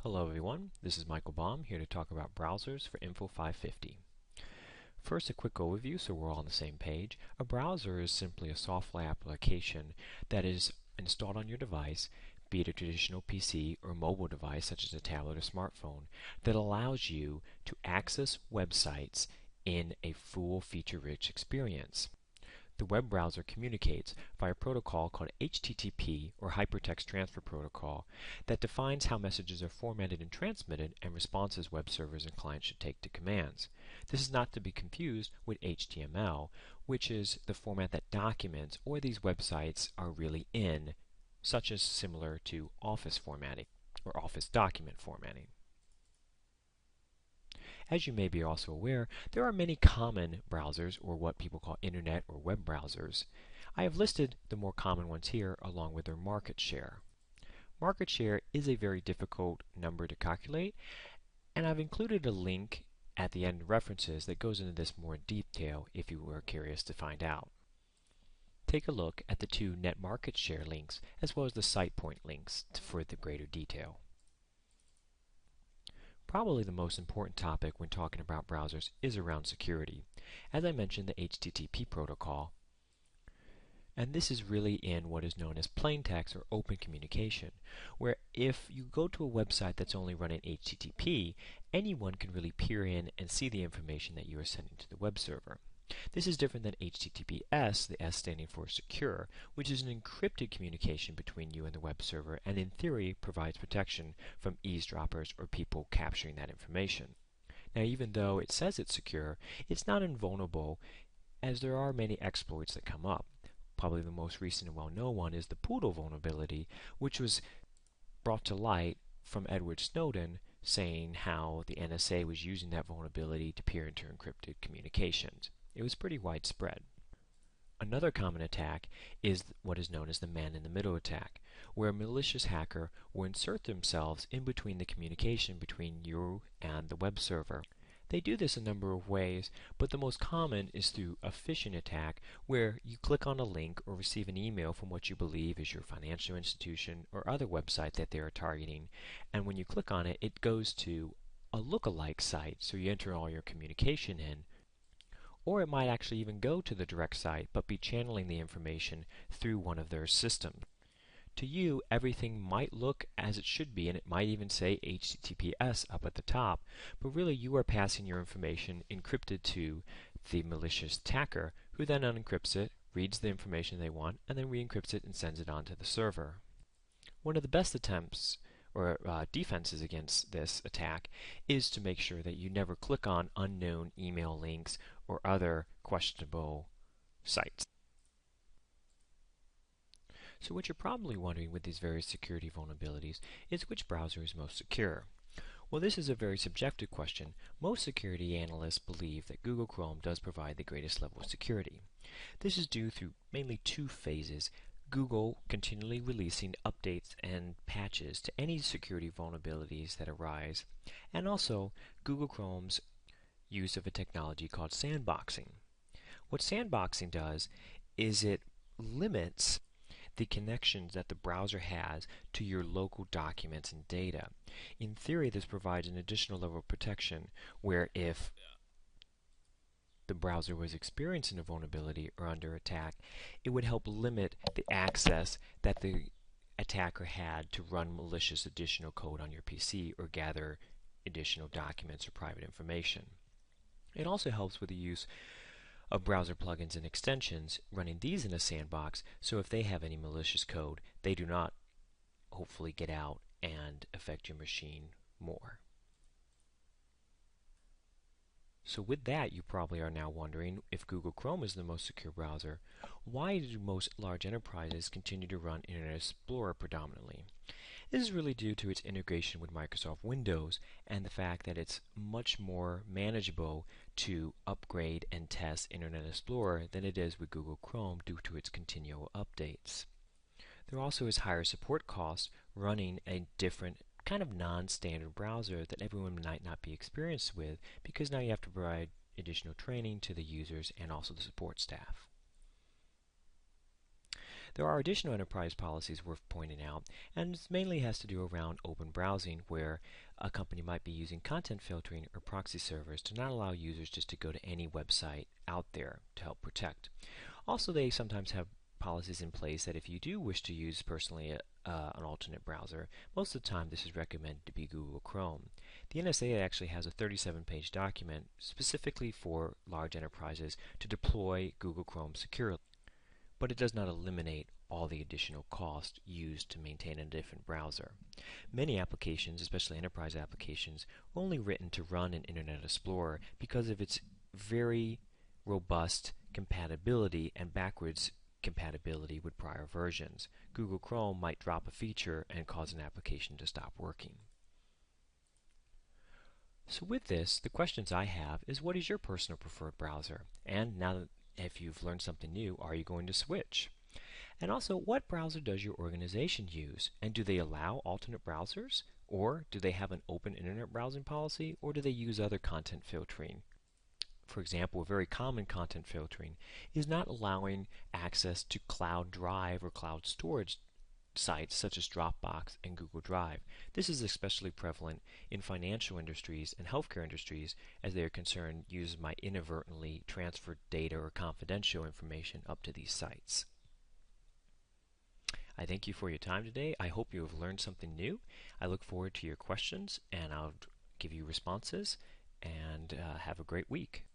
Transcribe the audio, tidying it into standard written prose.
Hello everyone, this is Michael Baum here to talk about browsers for Info 550. First, a quick overview so we're all on the same page. A browser is simply a software application that is installed on your device, be it a traditional PC or mobile device such as a tablet or smartphone, that allows you to access websites in a full feature-rich experience. The web browser communicates via a protocol called HTTP or Hypertext Transfer Protocol that defines how messages are formatted and transmitted and responses web servers and clients should take to commands. This is not to be confused with HTML, which is the format that documents or these websites are really in, such as similar to Office formatting or Office document formatting. As you may be also aware, there are many common browsers, or what people call internet or web browsers. I have listed the more common ones here along with their market share. Market share is a very difficult number to calculate, and I've included a link at the end of references that goes into this more in detail if you were curious to find out. Take a look at the two net market share links as well as the site point links for the greater detail. Probably the most important topic when talking about browsers is around security. As I mentioned, the HTTP protocol, and this is really in what is known as plain text or open communication, where if you go to a website that's only running HTTP, anyone can really peer in and see the information that you are sending to the web server. This is different than HTTPS, the S standing for secure, which is an encrypted communication between you and the web server and in theory provides protection from eavesdroppers or people capturing that information. Now, even though it says it's secure, it's not invulnerable as there are many exploits that come up. Probably the most recent and well-known one is the Poodle vulnerability, which was brought to light from Edward Snowden, saying how the NSA was using that vulnerability to peer into encrypted communications. It was pretty widespread. Another common attack is what is known as the man-in-the-middle attack, where a malicious hacker will insert themselves in between the communication between you and the web server. They do this a number of ways, but the most common is through a phishing attack, where you click on a link or receive an email from what you believe is your financial institution or other website that they are targeting, and when you click on it, it goes to a lookalike site, so you enter all your communication in, or it might actually even go to the direct site but be channeling the information through one of their systems. To you, everything might look as it should be, and it might even say HTTPS up at the top, but really you are passing your information encrypted to the malicious attacker, who then unencrypts it, reads the information they want, and then re-encrypts it and sends it on to the server. One of the best attempts or defenses against this attack is to make sure that you never click on unknown email links or other questionable sites. So what you're probably wondering with these various security vulnerabilities is which browser is most secure. Well, this is a very subjective question. Most security analysts believe that Google Chrome does provide the greatest level of security. This is due through mainly two phases: Google continually releasing updates and patches to any security vulnerabilities that arise, and also Google Chrome's use of a technology called sandboxing. What sandboxing does is it limits the connections that the browser has to your local documents and data. In theory, this provides an additional level of protection where if the browser was experiencing a vulnerability or under attack, it would help limit the access that the attacker had to run malicious additional code on your PC or gather additional documents or private information. It also helps with the use of browser plugins and extensions, running these in a sandbox, so if they have any malicious code, they do not hopefully get out and affect your machine more. So with that, you probably are now wondering, if Google Chrome is the most secure browser, why do most large enterprises continue to run Internet Explorer predominantly? This is really due to its integration with Microsoft Windows and the fact that it's much more manageable to upgrade and test Internet Explorer than it is with Google Chrome due to its continual updates. There also is higher support costs running a different kind of non-standard browser that everyone might not be experienced with, because now you have to provide additional training to the users and also the support staff. There are additional enterprise policies worth pointing out, and this mainly has to do around open browsing, where a company might be using content filtering or proxy servers to not allow users just to go to any website out there to help protect. Also, they sometimes have policies in place that if you do wish to use personally an alternate browser, most of the time this is recommended to be Google Chrome. The NSA actually has a 37-page document specifically for large enterprises to deploy Google Chrome securely, but it does not eliminate all the additional cost used to maintain a different browser. Many applications, especially enterprise applications, are only written to run in Internet Explorer because of its very robust compatibility and backwards compatibility with prior versions. Google Chrome might drop a feature and cause an application to stop working. So with this, the questions I have is, what is your personal preferred browser? And now that if you've learned something new, are you going to switch? And also, what browser does your organization use? And do they allow alternate browsers? Or do they have an open internet browsing policy? Or do they use other content filtering? For example, a very common content filtering is not allowing access to cloud drive or cloud storage sites such as Dropbox and Google Drive. This is especially prevalent in financial industries and healthcare industries, as they are concerned users might inadvertently transfer data or confidential information up to these sites. I thank you for your time today. I hope you have learned something new. I look forward to your questions, and I'll give you responses, and have a great week.